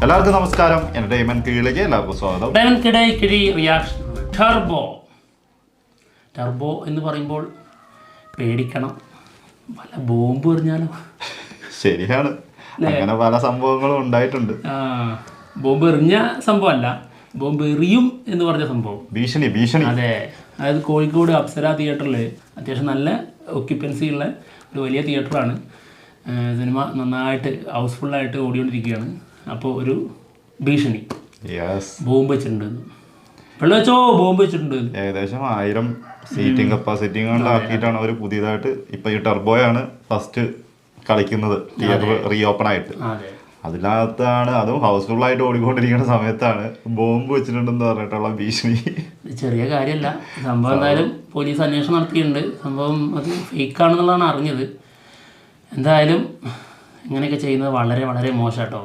എല്ലാവർക്കും നമസ്കാരം. എന്റർടൈൻമെന്റ് കീഴിലേക്ക് എല്ലാവർക്കും സ്വാഗതം. റിയാക്ഷൻ ടർബോ എന്ന് പറയുമ്പോൾ പേടിക്കണം, പല ബോംബ് എറിഞ്ഞാലോ. ശരിയാണ്, അങ്ങനെ പല സംഭവങ്ങളും ഉണ്ടായിട്ടുണ്ട്. ബോംബ് എറിഞ്ഞ സംഭവമല്ല, ബോംബ് എറിയും എന്ന് പറഞ്ഞ സംഭവം. ഭീഷണി. അതെ, അതായത് കോഴിക്കോട് അപ്സര തിയേറ്ററിൽ അത്യാവശ്യം നല്ല ഒക്യുപ്പൻസി ഉള്ള ഒരു വലിയ തിയേറ്ററാണ്. സിനിമ നന്നായിട്ട് ഹൗസ്ഫുള്ളായിട്ട് ഓടിക്കൊണ്ടിരിക്കുകയാണ്. അപ്പോൾ ഒരു ഭീഷണി, ബോംബ് വെച്ചിട്ടുണ്ട്, വെള്ളവെച്ചോ ബോംബ് വെച്ചിട്ടുണ്ട്. ഏകദേശം 1000 സീറ്റിംഗ് കപ്പാസിറ്റി ആക്കിയിട്ടാണ് അവർ പുതിയതായിട്ട് ഇപ്പൊ ഈ ടർബോയാണ് ഫസ്റ്റ് കളിക്കുന്നത് തിയേറ്റർ റീ ഓപ്പൺ ആയിട്ട്. അതിനകത്താണ്, അതും ഹൗസ്ഫുൾ ആയിട്ട് ഓടിക്കൊണ്ടിരിക്കുന്ന സമയത്താണ് ബോംബ് വെച്ചിട്ടുണ്ടെന്ന് പറഞ്ഞിട്ടുള്ള ഭീഷണി. ചെറിയ കാര്യമല്ല സംഭവം. എന്തായാലും പോലീസ് അന്വേഷണം നടത്തിയിട്ടുണ്ട്. സംഭവം അത് ഫേക്കാണെന്നുള്ളതാണ് അറിഞ്ഞത്. എന്തായാലും ഇങ്ങനെയൊക്കെ ചെയ്യുന്നത് വളരെ വളരെ മോശമാട്ടോ.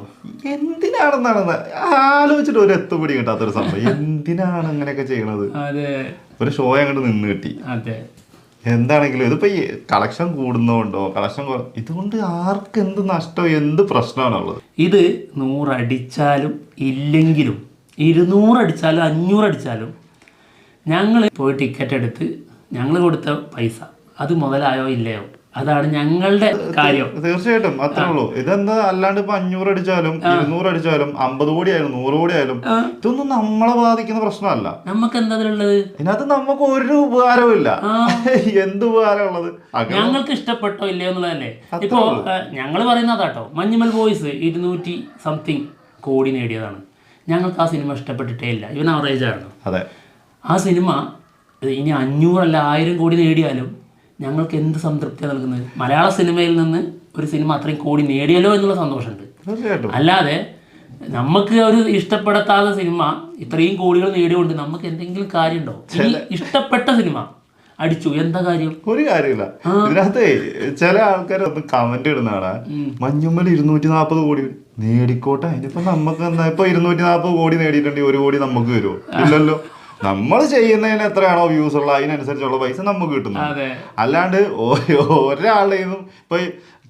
എന്തിനാണെന്നാണ് ആലോചിച്ചിട്ട് ഒരു എത്തുപിടി കിട്ടാത്തൊരു സംഭവം. എന്തിനാണ് ഇങ്ങനെയൊക്കെ ചെയ്യണത്? അതെ, ഒരു ഷോ അങ്ങോട്ട് നിന്ന് കിട്ടി. അതെ, എന്താണെങ്കിലും ഇതിപ്പോ ഈ കളക്ഷൻ കൂടുന്നോണ്ടോ ഇതുകൊണ്ട് ആർക്ക് എന്ത് നഷ്ടം, എന്ത് പ്രശ്നമാണുള്ളത്? ഇത് 100 അടിച്ചാലും ഇല്ലെങ്കിലും 200 അടിച്ചാലും 500 അടിച്ചാലും ഞങ്ങൾ പോയി ടിക്കറ്റ് എടുത്ത് ഞങ്ങൾ കൊടുത്ത പൈസ അത് മുതലായോ ഇല്ലയോ, അതാണ് ഞങ്ങളുടെ കാര്യം. തീർച്ചയായിട്ടും അത്രേ ഉള്ളൂ. ഇതെന്താ അല്ലാണ്ട് ഇപ്പൊ 500 അടിച്ചാലും 200 അടിച്ചാലും 50 കോടി ആയാലും 100 കോടി ആയാലും ഇതൊന്നും നമ്മളെ ബാധിക്കുന്ന പ്രശ്നമല്ല. നമുക്ക് എന്താ ഉള്ളത്? ഇതിനകത്ത് നമുക്ക് ഒരു ഉപകാരവും ഇല്ല. എന്ത് ഉപകാരം ഉള്ളത്? ഞങ്ങൾക്ക് ഇഷ്ടപ്പെട്ടോ ഇല്ലയോ എന്നുള്ളതല്ലേ. ഇപ്പോ ഞങ്ങൾ പറയുന്നതാട്ടോ, മഞ്ഞുമൽ ബോയ്സ് 200 സംതിങ് കോടി നേടിയതാണ്. ഞങ്ങൾക്ക് ആ സിനിമ ഇഷ്ടപ്പെട്ടിട്ടേ ഇല്ല. ഇവൻ ആവറേജ് ആയിരുന്നു. അതെ, ആ സിനിമ ഇനി 500 അല്ല 1000 കോടി നേടിയാലും ഞങ്ങൾക്ക് എന്ത് സംതൃപ്തിയാണ് നൽകുന്നത്? മലയാള സിനിമയിൽ നിന്ന് ഒരു സിനിമ അത്രയും കോടി നേടിയല്ലോ എന്നുള്ള സന്തോഷമുണ്ട്. അല്ലാതെ നമുക്ക് ഒരു ഇഷ്ടപ്പെടാത്ത സിനിമ ഇത്രയും കോടികൾ നേടിയോണ്ട് നമുക്ക് എന്തെങ്കിലും കാര്യമുണ്ടോ? ഇഷ്ടപ്പെട്ട സിനിമ അടിച്ചു, എന്താ കാര്യം? ഒരു കാര്യമില്ല. ഇതിനകത്ത് ചില ആൾക്കാർ കമന്റ് ഇടുന്നതാണ്, മഞ്ഞുമ്മൽ 240 കോടി നേടിക്കോട്ടെ, അതിനിപ്പോ നമുക്ക് എന്താ, ഇപ്പൊ 240 കോടി നേടിയിട്ടുണ്ടെങ്കിൽ 1 കോടി നമുക്ക് വരുമോ? ഇല്ലല്ലോ. നമ്മൾ ചെയ്യുന്നതിന് എത്രയാണോ വ്യൂസ് ഉള്ള അതിനനുസരിച്ചുള്ള പൈസ നമുക്ക് കിട്ടുന്നു. അല്ലാണ്ട് ഒരാളുടെയും ഇപ്പൊ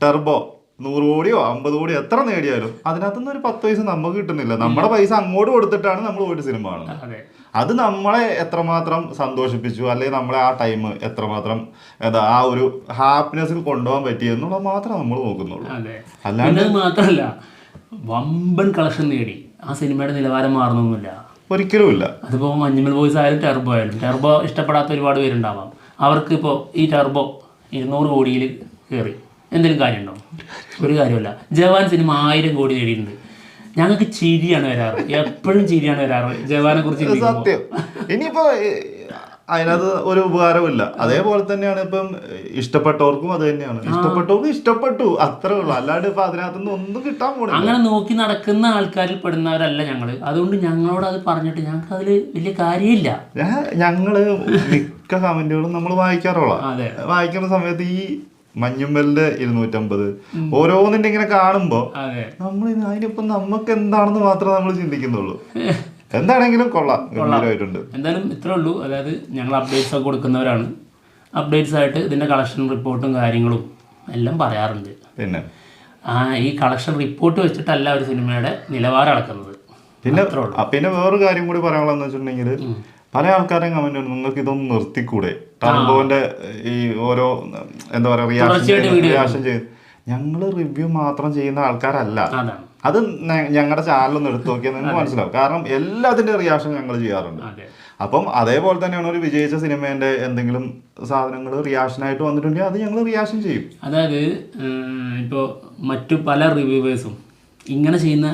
ടർബോ 100 കോടിയോ 50 കോടിയോ എത്ര നേടിയാലും അതിനകത്തുനിന്ന് ഒരു 10 പൈസ നമുക്ക് കിട്ടുന്നില്ല. നമ്മുടെ പൈസ അങ്ങോട്ട് കൊടുത്തിട്ടാണ് നമ്മൾ ഒരു സിനിമ കാണുന്നത്. അത് നമ്മളെ എത്രമാത്രം സന്തോഷിപ്പിച്ചു, അല്ലെങ്കിൽ നമ്മളെ ആ ടൈം എത്രമാത്രം ആ ഒരു ഹാപ്പിനെസ്സിൽ കൊണ്ടുപോകാൻ പറ്റിയെന്നുള്ളത് മാത്രമേ നമ്മൾ നോക്കുന്നുള്ളൂ. അല്ലാണ്ട് മാത്രമല്ല, വമ്പൻ കളക്ഷൻ നേടി ആ സിനിമയുടെ നിലവാരം മാറുന്നൊന്നുമില്ല, ഒരിക്കലുമില്ല. അതിപ്പോ മഞ്ഞുമൽ ബോയ്സ് ആയാലും ടർബോ ആയാലും. ടർബോ ഇഷ്ടപ്പെടാത്ത ഒരുപാട് പേരുണ്ടാവാം. അവർക്ക് ഇപ്പോൾ ഈ ടർബോ 200 കോടിയിൽ കയറി എന്തെങ്കിലും കാര്യമുണ്ടോ? ഒരു കാര്യമില്ല. ജവാൻ സിനിമ 1000 കോടി നേടിയിട്ടുണ്ട്. ഞങ്ങൾക്ക് ചിരിയാണ് വരാറ്, എപ്പോഴും ചിരിയാണ് വരാറ് ജവാനെ കുറിച്ച്. സത്യം. ഇനിയിപ്പോ അതിനകത്ത് ഒരു ഉപകാരമില്ല. അതേപോലെ തന്നെയാണ് ഇപ്പം ഇഷ്ടപ്പെട്ടവർക്കും അത് തന്നെയാണ്. ഇഷ്ടപ്പെട്ടവർക്ക് ഇഷ്ടപ്പെട്ടു, അത്രേ ഉള്ളൂ. അല്ലാണ്ട് ഇപ്പൊ അതിനകത്തുനിന്ന് ഒന്നും കിട്ടാൻ പോണില്ല. അങ്ങനെ നോക്കി നടക്കുന്ന ആൾക്കാരിൽ പെടുന്നവരല്ല ഞങ്ങള്. അതുകൊണ്ട് ഞങ്ങളോട് അത് പറഞ്ഞിട്ട് ഞങ്ങൾക്ക് അതില് വലിയ കാര്യമില്ല. ഞങ്ങള് മിക്ക കമന്റുകളും നമ്മൾ വായിക്കാറുള്ള, വായിക്കുന്ന സമയത്ത് ഈ മഞ്ഞുമ്മലിന്റെ 250 ഓരോന്നിന്റെ ഇങ്ങനെ കാണുമ്പോ നമ്മൾ അതിനിപ്പം നമുക്ക് എന്താണെന്ന് മാത്രമേ നമ്മൾ ചിന്തിക്കുന്നുള്ളൂ. എന്താണെങ്കിലും കൊള്ളാം, ഗംഭീരമായിട്ടുണ്ട്. എന്തായാലും ഇത്രേ ഉള്ളൂ. അതായത് ഞങ്ങൾ അപ്ഡേറ്റ്സ് ഒക്കെ കൊടുക്കുന്നവരാണ്. അപ്ഡേറ്റ്സ് ആയിട്ട് ഇതിന്റെ കളക്ഷൻ റിപ്പോർട്ടും കാര്യങ്ങളും എല്ലാം പറയാറുണ്ട്. പിന്നെ ഈ കളക്ഷൻ റിപ്പോർട്ട് വെച്ചിട്ടല്ല ഒരു സിനിമയുടെ നിലവാരം അളക്കുന്നത്. പിന്നെ വേറൊരു കാര്യം കൂടി പറയാനുള്ളതെന്ന് വെച്ചിട്ടുണ്ടെങ്കിൽ, പല ആൾക്കാരെയും കമന്റ് ഉണ്ട്, നിങ്ങൾക്ക് ഇതൊന്നും നിർത്തിക്കൂടെ? ടർബോന്റെ ഈ ഓരോ എന്താ പറയാ റിയാക്ഷൻ ചെയ്ത് ഞങ്ങള് റിവ്യൂ മാത്രം ചെയ്യുന്ന ആൾക്കാരല്ല. അത് ഞങ്ങളുടെ ചാനലൊന്ന് എടുത്തു നോക്കിയാൽ നിങ്ങൾക്ക് മനസ്സിലാവും. കാരണം എല്ലാത്തിന്റെ റിയാക്ഷൻ ഞങ്ങൾ ചെയ്യാറുണ്ട്. അപ്പം അതേപോലെ തന്നെയാണ് ഒരു വിജയിച്ച സിനിമേന്റെ എന്തെങ്കിലും സാധനങ്ങൾ റിയാക്ഷനായിട്ട് വന്നിട്ടുണ്ടെങ്കിൽ അത് ഞങ്ങൾ റിയാക്ഷൻ ചെയ്യും. അതായത് ഇപ്പോൾ മറ്റു പല റിവ്യൂവേഴ്സും ഇങ്ങനെ ചെയ്യുന്ന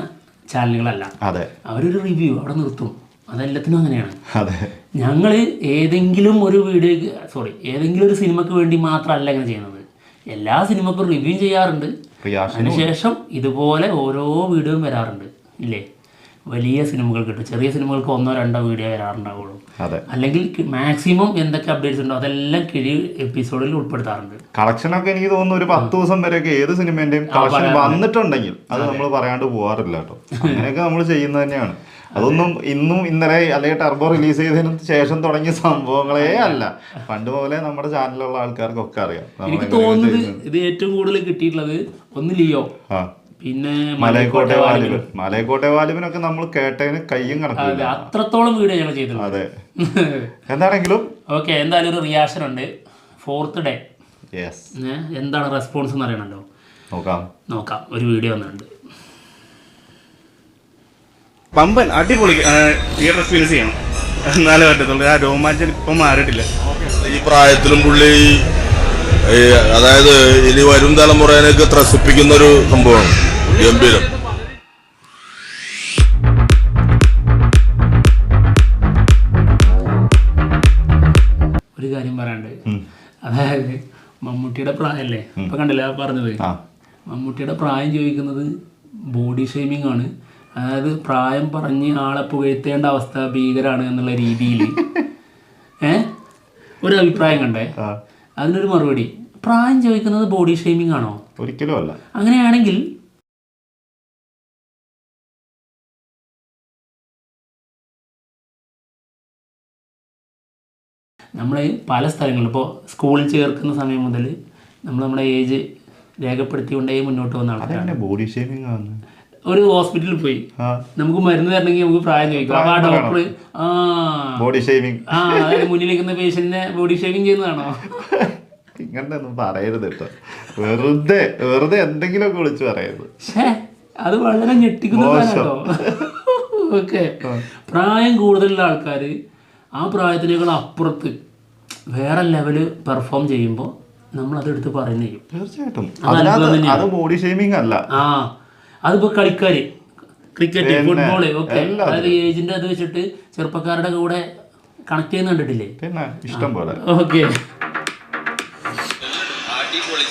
ചാനലുകളല്ല. അതെ, അവരൊരു റിവ്യൂ അവിടെ നിർത്തും. അതെല്ലാത്തിനും അങ്ങനെയാണ്. അതെ, ഞങ്ങൾ ഏതെങ്കിലും ഒരു ഏതെങ്കിലും ഒരു സിനിമക്ക് വേണ്ടി മാത്രമല്ല ഇങ്ങനെ ചെയ്യുന്നത്. എല്ലാ സിനിമക്കും റിവ്യൂ ചെയ്യാറുണ്ട്. അതിനുശേഷം ഇതുപോലെ ഓരോ വീഡിയോയും വരാറുണ്ട്. ഇല്ലേ, വലിയ സിനിമകൾ കിട്ടും. ചെറിയ സിനിമകൾക്ക് 1-2 വീഡിയോ വരാറുണ്ടാവുള്ളൂ. അല്ലെങ്കിൽ മാക്സിമം എന്തൊക്കെ അപ്ഡേറ്റ്സ് ഉണ്ടോ അതെല്ലാം എപ്പിസോഡിൽ ഉൾപ്പെടുത്താറുണ്ട്. കളക്ഷനൊക്കെ എനിക്ക് തോന്നുന്നു ഒരു 10 ദിവസം വരെയൊക്കെ ഏത് സിനിമേന്റെയും കളക്ഷൻ വന്നിട്ടുണ്ടെങ്കിൽ അത് നമ്മൾ പറയാണ്ട് പോകാറില്ല കേട്ടോ. അങ്ങനെയൊക്കെ നമ്മൾ ചെയ്യുന്നത് തന്നെയാണ്. അതൊന്നും ഇന്നും ഇന്നലെ അല്ലെങ്കിൽ ടർബോ റിലീസ് ചെയ്തതിന് ശേഷം തുടങ്ങിയ സംഭവങ്ങളേ അല്ല. പണ്ട് പോലെ നമ്മുടെ ചാനലിലുള്ള ആൾക്കാർക്കൊക്കെ അറിയാം. എനിക്ക് തോന്നുന്നത് ഇത് ഏറ്റവും കൂടുതൽ കിട്ടിയിട്ടുള്ളത് ഒന്ന് ലിയോ, പിന്നെ മലയക്കോട്ടെ വാലിബനൊക്കെ നമ്മൾ കേട്ടതിന് കയ്യും കണക്കില്ല, അത്രത്തോളം വീഡിയോ ഞങ്ങൾ ചെയ്തിട്ടുണ്ട്. അതെ. എന്താണെങ്കിലും ഓക്കെ, എന്തായാലും ഒരു റിയാക്ഷൻ ഉണ്ട് 4th ഡേ. യെസ്, എന്താണ് റെസ്പോൺസ് എന്ന് അറിയണല്ലോ. നോക്കാം. ഒരു വീഡിയോ വന്നിട്ടുണ്ട്. പമ്പൻ അടിപൊളി തിയേറ്റർ എക്സ്പീരിയൻസ് ചെയ്യണം, എന്നാലേ പറ്റത്തുള്ളൂ. ആ രോമാഞ്ചം ഇപ്പം മാറിയിട്ടില്ല. ഈ പ്രായത്തിലും പുള്ളി അതായത് ഇനി വരും തലമുറേനൊക്കെ ത്രസിപ്പിക്കുന്ന ഒരു സംഭവമാണ്. ഗംഭീരം. ഒരു കാര്യം പറയാണ്ട്, അതായത് മമ്മൂട്ടിയുടെ പ്രായമല്ലേ ഇപ്പൊ കണ്ടില്ല പറഞ്ഞത്, മമ്മൂട്ടിയുടെ പ്രായം ചോദിക്കുന്നത് ബോഡി ഷെയ്മിങ് ആണ്. അതായത് പ്രായം പറഞ്ഞ് ആളെ പുകഴ്ത്തേണ്ട അവസ്ഥ ഭീകരാണ് എന്നുള്ള രീതിയിൽ ഒരു അഭിപ്രായം കണ്ടേ. അതിനൊരു മറുപടി, പ്രായം ചോദിക്കുന്നത് ബോഡി ഷെയ്മിങ് ആണോ? ഒരിക്കലും അല്ല. അങ്ങനെയാണെങ്കിൽ നമ്മൾ പല സ്ഥലങ്ങളിലും ഇപ്പോൾ സ്കൂളിൽ ചേർക്കുന്ന സമയം മുതൽ നമ്മൾ നമ്മുടെ ഏജ് രേഖപ്പെടുത്തിക്കൊണ്ടേ മുന്നോട്ട് വന്ന ആൾക്കാരാണ്. ബോഡി ഷേമിംഗ് ആണ്. ഒരു ഹോസ്പിറ്റലിൽ പോയി നമുക്ക് മരുന്ന് തരണമെങ്കിൽ നമുക്ക് പ്രായം ചോദിക്കും. അപ്പോൾ ആ ഡോക്ടർ ബോഡി ഷേമിംഗ് അതായത് മുന്നിലിരിക്കുന്ന പേഷ്യന്റിനെ ബോഡി ഷേവിംഗ് ചെയ്യുന്നതാണോ? ഇങ്ങനെ ഒന്നും പറയരുത് കേട്ടോ, വെറുതെ എന്തെങ്കിലുമൊക്കെ വിളിച്ച് പറയരുത്. അത് വളരെ ഞെട്ടിക്കുന്നതാണോ? ഓക്കെ, പ്രായം കൂടുതലുള്ള ആൾക്കാർ ആ പ്രായത്തിനേക്കാൾ അപ്പുറത്ത് വേറെ ലെവല് പെർഫോം ചെയ്യുമ്പോൾ നമ്മൾ അതെടുത്ത് പറയുന്നത് ചെയ്യും. തീർച്ചയായിട്ടും അത് ബോഡി ഷേമിംഗ് അല്ല. അതിപ്പോ കളിക്കാര് ക്രിക്കറ്റ്, ഫുട്ബോള് ഒക്കെ, അതായത് ഏജിന്റെ അത് വെച്ചിട്ട് ചെറുപ്പക്കാരുടെ കൂടെ കണക്ട് ചെയ്യുന്ന കണ്ടിട്ടില്ലേ? പിന്നെ ഇഷ്ടം പോലെ. ഓക്കെ,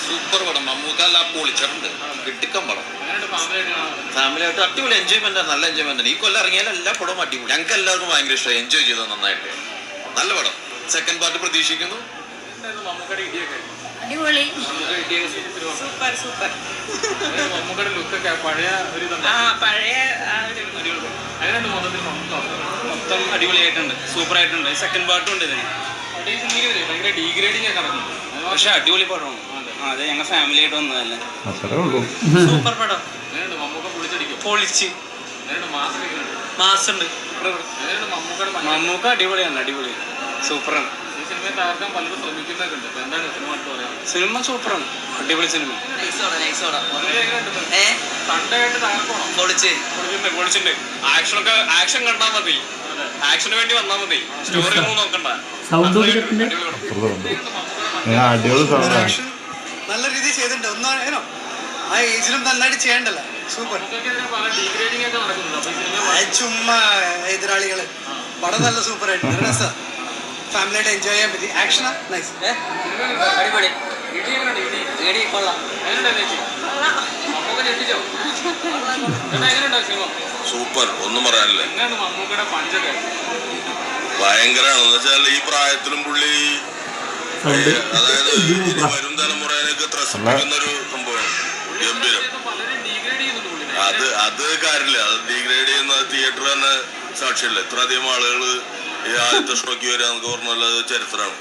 സൂപ്പർ പടം. മമ്മൂക്കെല്ലാം പൊളിച്ചിട്ടുണ്ട്. കിട്ടിക്കം പടം. ഫാമിലിയായിട്ട് അടിപൊളി എൻജോയ്മെന്റ്, നല്ല എൻജോയ്മെന്റ്. ഈ കൊല്ലം ഇറങ്ങിയാലും എല്ലാ പടവും അടിപൊളി. ഞങ്ങൾക്ക് എല്ലാവർക്കും ഭയങ്കര ഇഷ്ടമായി, എൻജോയ് ചെയ്തത് നന്നായിട്ട്. നല്ല പടം. സെക്കൻഡ് പാർട്ട് പ്രതീക്ഷിക്കുന്നു. അടിപൊളി, സൂപ്പർ സൂപ്പർ. മമ്മൂക്കയുടെ ലുക്കൊക്കെ പഴയ ഒരു മൊത്തം അടിപൊളിയായിട്ടുണ്ട്, സൂപ്പർ ആയിട്ടുണ്ട്. സെക്കൻഡ് പാർട്ടും ഉണ്ട് ഇതിന്. ഭയങ്കര ഡീഗ്രേഡിംഗ് ഒക്കെ നടക്കുന്നു, പക്ഷെ അടിപൊളി പടമാണ്. അതെ, ഞങ്ങൾ ഫാമിലി ആയിട്ട് വന്നതല്ലേ. സൂപ്പർ പടം. മമ്മൂക്ക പൊളിച്ചടിക്കും, പൊളിച്ച് മാസുണ്ട്. മമ്മൂക്ക അടിപൊളിയാണ്, അടിപൊളി സൂപ്പറാണ്. ഈ സിനിമയെ തകർക്കാൻ പലരും ശ്രമിക്കുന്നൊക്കെ ഉണ്ട്. എന്താണ് സിനിമ സിനിമ സൂപ്പറാണ്, അടിപൊളി സിനിമ. സൺഡേയായിട്ട് തകർക്കണോ? പൊളിച്ചിട്ടുണ്ട്. ആക്ഷൻ കണ്ടാൽ മതി, ആക്ഷന് വേണ്ടി വന്നാൽ മതി, സ്റ്റോറി ഒന്നും നോക്കണ്ട. നല്ല രീതിയിൽ ചെയ്തിട്ടുണ്ട്. ഒന്നോ ആ ഏജിലും നന്നായിട്ട് ചെയ്യണ്ടല്ലോ. സൂപ്പർ. ചുമ്മാ എതിരാളികള് പടം നല്ല സൂപ്പർ ആയിട്ട് രസാ. ഫാമിലിയായിട്ട് എൻജോയ് ചെയ്യാൻ പറ്റി. ആക്ഷനാ നൈസ്, അടിപൊളി. സൂപ്പർ, ഒന്നും പറയാനില്ല. ഭയങ്കരാണെന്ന് വെച്ചാൽ ഈ പ്രായത്തിലും പുള്ളി അതായത് ഇനി വരും തലമുറേനൊക്കെ ത്രസിപ്പിക്കുന്ന ഒരു സംഭവമാണ്. ഗംഭീരം. അത് കാര്യമില്ല, അത് ഡീഗ്രേഡ് ചെയ്യുന്ന തിയേറ്റർ തന്നെ സാക്ഷിയല്ല. ഇത്ര അധികം ആളുകൾ ഈ ആദ്യത്തെ ഷോയ്ക്ക് വരിക എന്നൊക്കെ പറഞ്ഞാൽ അത് ചരിത്രമാണ്.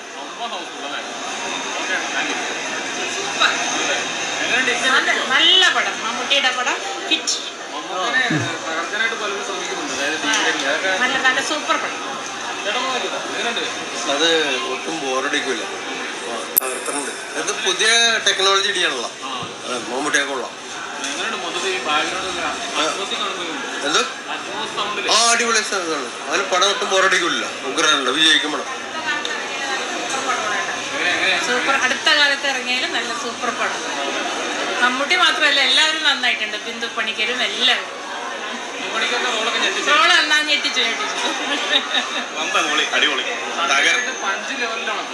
നല്ല പടം, മമ്മൂട്ടിയുടെ പടം ഹിറ്റ്. നല്ല സൂപ്പർ പടം. അത് ഒട്ടും ബോറടിക്കൂല. അത് പുതിയ ടെക്നോളജി ഇടിയാണല്ലോ, മമ്മൂട്ടിയൊക്കെ കൊള്ളാം. എന്തോ അടിപൊളി സ്ഥലത്താണ്. അതിന് പടം ഒട്ടും ബോറടിക്കൂല. ഉഗ്രാണല്ലോ, വിജയിക്കും പടം. സൂപ്പർ. അടുത്ത കാലത്ത് ഇറങ്ങിയാലും നല്ല സൂപ്പർ പടം. മമ്മൂട്ടി മാത്രമല്ല, എല്ലാവരും നന്നായിട്ടുണ്ട്. ബിന്ദു പണിക്കരും എല്ലാവരും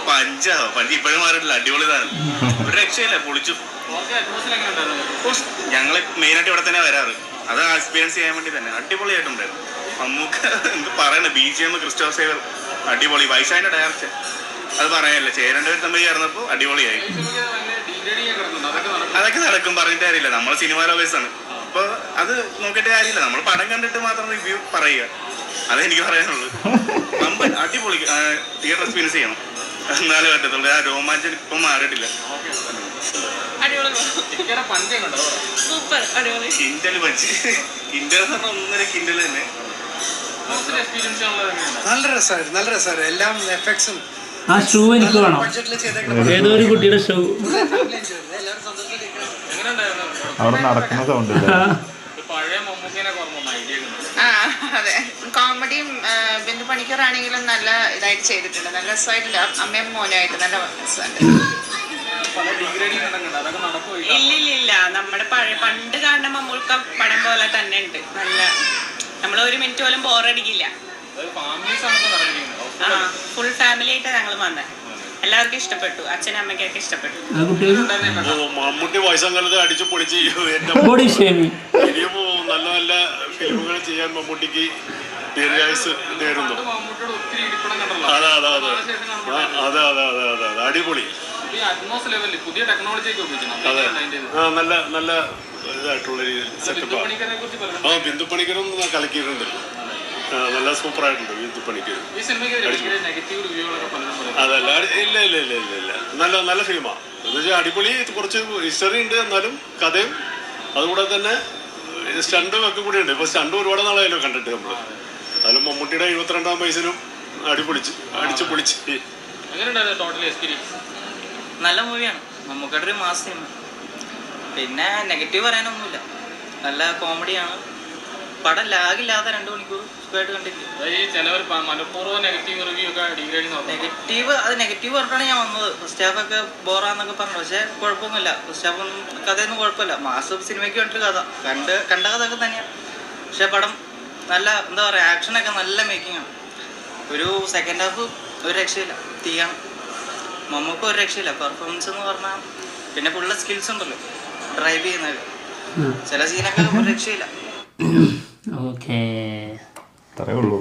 പഞ്ച് ഇപ്പോഴും മാറിയിട്ടില്ല, അടിപൊളിതാണ്. ഒരു രക്ഷയില്ല, പൊളിച്ചു. ഞങ്ങള് മെയിനായിട്ട് ഇവിടെ തന്നെ വരാറ്, അത് എക്സ്പീരിയൻസ് ചെയ്യാൻ വേണ്ടി തന്നെ. അടിപൊളിയായിട്ടുണ്ടായിരുന്നു. മമ്മൂക്ക എന്ത് പറയണ, BGM, ക്രിസ്റ്റോഫ് സേവർ അടിപൊളി. വൈശാഖിന്റെ ഡയറക്ഷൻ അത് പറയാനില്ല. ചേരേണ്ടവർ തമ്മിൽ ചേർന്നപ്പോൾ അടിപൊളിയായി. അതൊക്കെ നടക്കും, പറഞ്ഞിട്ട് കാര്യമില്ല. നമ്മൾ സിനിമ ലവേഴ്സാണ്. അപ്പോൾ അത് നോക്കിയിട്ട് കാര്യമില്ല, നമ്മൾ പടം കണ്ടിട്ട് മാത്രം റിവ്യൂ പറയുക. അതേ എനിക്ക് പറയാനുള്ളൂ. അടിപൊളി തിയേറ്റർ എക്സ്പീരിയൻസ് ചെയ്യണം. എന്നാലേ പറ്റത്തുള്ളൂ. ആ രോമാഞ്ചം ഇപ്പം മാറിയിട്ടില്ല. അടിപൊളി സൂപ്പർ അടിപൊളി കിൻഡൽ പഞ്ച്. കിൻഡൽ എന്ന് പറഞ്ഞാൽ 1.5 കിൻഡൽ തന്നെ. നല്ല രസമായിരുന്നു എല്ലാം എഫക്ട്സും ആ ഷൂ എനിക്ക് വേണം, ബഡ്ജറ്റിൽ ചെയ്തേക്കുന്ന ഏതോ ഒരു കുട്ടിയുടെ ഷൂ. ഫാമിലി എൻജോയ് ചെയ്തു. എല്ലാവരും സന്തോഷമായിട്ട് അവിടെ നടക്കുന്ന സൗണ്ട് ആ അതെ, കോമഡിയും ബിന്ദു പണിക്കറാണെങ്കിലും നല്ല ഇതായിട്ട് ചെയ്തിട്ടുണ്ട്, നല്ല രസമായിട്ടില്ല. അമ്മയും മോനായിട്ട് നല്ല രസമുണ്ട്. ഇല്ലില്ല, നമ്മുടെ പണ്ട് കാണുന്ന മമ്മൂക്ക പടം പോലെ തന്നെ ഉണ്ട്. നല്ല നമ്മൾ 1 മിനിറ്റ് പോലും ബോറടിക്കില്ല. ആ ഫുൾ ഫാമിലി ആയിട്ടാണ് ഞങ്ങൾ വന്നത്. എല്ലാവർക്കും ഇഷ്ടപ്പെട്ടു, അച്ഛനും അമ്മയ്ക്കൊക്കെ ഇഷ്ടപ്പെട്ടു. മമ്മൂട്ടി വയസ്സംകാലത്ത് അടിച്ചു പൊളിച്ച് ബോഡി ഷേമിങ്. ഇനിയും നല്ല നല്ല ഫിലിമുകൾ ചെയ്യാൻ മമ്മൂട്ടിക്ക് ദീർഘായുസ് നേരുന്നു. അതെ അതെ അതെ അതെ അതെ അതെ അതെ അതെ അടിപൊളി. അതെ ആ നല്ല നല്ല ഇതായിട്ടുള്ള രീതിയിൽ സെറ്റപ്പ്. ആ ബിന്ദു പണിക്കരും കലക്കിയിട്ടുണ്ട്. നല്ല സൂപ്പറായിട്ടുണ്ട് ബിന്ദു പണിക്കർ. അതല്ല ഇല്ല ഇല്ല ഇല്ല ഇല്ല ഇല്ല നല്ല നല്ല ഫിലിമാണ് എന്ന് വെച്ചാൽ അടിപൊളി. കുറച്ച് ഹിസ്റ്ററി ഉണ്ട്, എന്നാലും കഥയും അതുകൂടെ തന്നെ സ്റ്റണ്ടും ഒക്കെ കൂടി ഉണ്ട്. ഇപ്പൊ സ്റ്റണ്ട് ഒരുപാട് നാളായല്ലോ കണ്ടിട്ട് നമ്മള്. അതിലും മമ്മൂട്ടിയുടെ 72-ാം വയസ്സിലും അടിച്ചു പൊളിച്ച്. നല്ല മൂവിയാണ്, മമ്മൂക്കയുടെ ഒരു മാസ് സിനിമ. പിന്നെ നെഗറ്റീവ് പറയാനൊന്നുമില്ല, നല്ല കോമഡിയാണ്. പടം ലാഗില്ലാതെ 2 മണിക്കൂർ സുഖമായിട്ട് കണ്ടിരിക്കും. നെഗറ്റീവ് പറഞ്ഞിട്ടാണ് ഞാൻ വന്നത്. ഫസ്റ്റ് ഹാഫ് ഒക്കെ ബോറാന്നൊക്കെ പറഞ്ഞു, പക്ഷെ കുഴപ്പമൊന്നുമില്ല. ഫസ്റ്റ് ഹാഫ് ഒന്നും കഥയൊന്നും കുഴപ്പമില്ല. മാസ് സിനിമയ്ക്ക് വേണ്ടിയിട്ട് കണ്ട കഥയൊക്കെ തന്നെയാണ്. പക്ഷെ പടം നല്ല എന്താ പറയുക, ആക്ഷനൊക്കെ നല്ല മേക്കിംഗ് ആണ്. ഒരു സെക്കൻഡ് ഹാഫ് ഒരു രക്ഷയില്ല, തീയാണ്. മമ്മൂക്ക് ഒരു രക്ഷയില്ല. പെർഫോമൻസ് എന്ന് പറഞ്ഞാൽ പിന്നെ ഫുള്ള് സ്കിൽസ് ഉണ്ടല്ലോ ഡ്രൈവ് ചെയ്യുന്നത്, ചില സീനൊക്കെ ഒരു രക്ഷയില്ല. അത്രേ ഉള്ളൂ.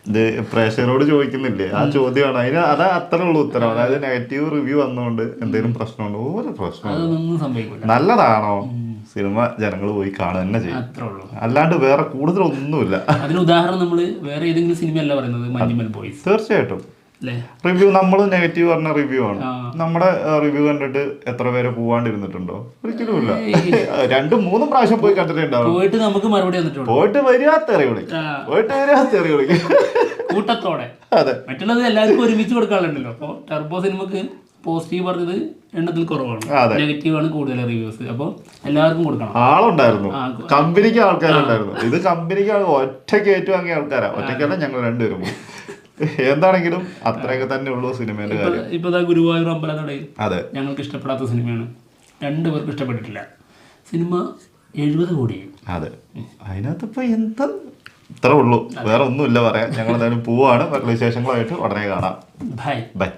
ഇത് പ്രേക്ഷകരോട് ചോദിക്കുന്നില്ലേ ആ ചോദ്യമാണ്. അത് അത്രേ ഉള്ളൂ ഉത്തരം. അതായത് നെഗറ്റീവ് റിവ്യൂ വന്നുകൊണ്ട് എന്തെങ്കിലും പ്രശ്നമുണ്ടോ? ഒരു പ്രശ്നം നല്ലതാണോ സിനിമ ജനങ്ങൾ പോയി കാണുക തന്നെ ചെയ്യും, അല്ലാണ്ട് വേറെ കൂടുതലൊന്നുമില്ല. അതിന് ഉദാഹരണം നമ്മൾ വേറെ ഏതെങ്കിലും സിനിമയല്ല പറയുന്നത്, മഞ്ഞുമൽ ബോയ്സ്. തീർച്ചയായിട്ടും റിവ്യൂ നമ്മൾ നെഗറ്റീവ് പറഞ്ഞ റിവ്യൂ ആണ്. നമ്മുടെ റിവ്യൂ കണ്ടിട്ട് എത്ര പേരെ പോവാണ്ടിരുന്നിട്ടുണ്ടോ? ഒരിക്കലും ഇല്ല. 2-3 പ്രാവശ്യം പോയി കണ്ടിട്ടുണ്ടാവും. പോയിട്ട് നമുക്ക് മറുപടി വന്നിട്ടുണ്ട്. പോയിട്ട് വരാത്തെറി വിളിക്കും കൂട്ടത്തോടെ. അതെ, മറ്റുള്ളത് എല്ലാവർക്കും ഒരുമിച്ച് കൊടുക്കാറുണ്ടല്ലോ. അപ്പോൾ ടർബോ സിനിമക്ക് പോസിറ്റീവ് പറഞ്ഞത് എണ്ണത്തിൽ കുറവാണ്, നെഗറ്റീവ് ആണ് കൂടുതൽ റിവ്യൂസ്. അപ്പോൾ എല്ലാവർക്കും കൊടുക്കണം. ആളുണ്ടായിരുന്നു, കമ്പനിക്ക് ആൾക്കാരുണ്ടായിരുന്നു. ഇത് കമ്പനിക്ക് ഒറ്റയ്ക്ക് ഏറ്റുവാങ്ങിയ ആൾക്കാരാ. ഒറ്റയ്ക്കല്ല, ഞങ്ങൾ 2 പേരും. എന്താണെങ്കിലും അത്രയൊക്കെ തന്നെ ഉള്ളൂ സിനിമേന്റെ കാര്യം. ഇപ്പൊ ഗുരുവായൂർ അമ്പലനടയിൽ അതെ ഞങ്ങൾക്ക് ഇഷ്ടപ്പെടാത്ത സിനിമയാണ്, 2 പേർക്ക് ഇഷ്ടപ്പെട്ടിട്ടില്ല. സിനിമ 70 കോടിയായി. അതെ, അതിനകത്ത് ഇപ്പൊ എന്താ ഇത്ര ഉള്ളൂ, വേറെ ഒന്നുമില്ല പറയാൻ. ഞങ്ങൾ എന്തായാലും പോവാണ്. വിശേഷങ്ങളായിട്ട് ഉടനെ കാണാം. Bye bye.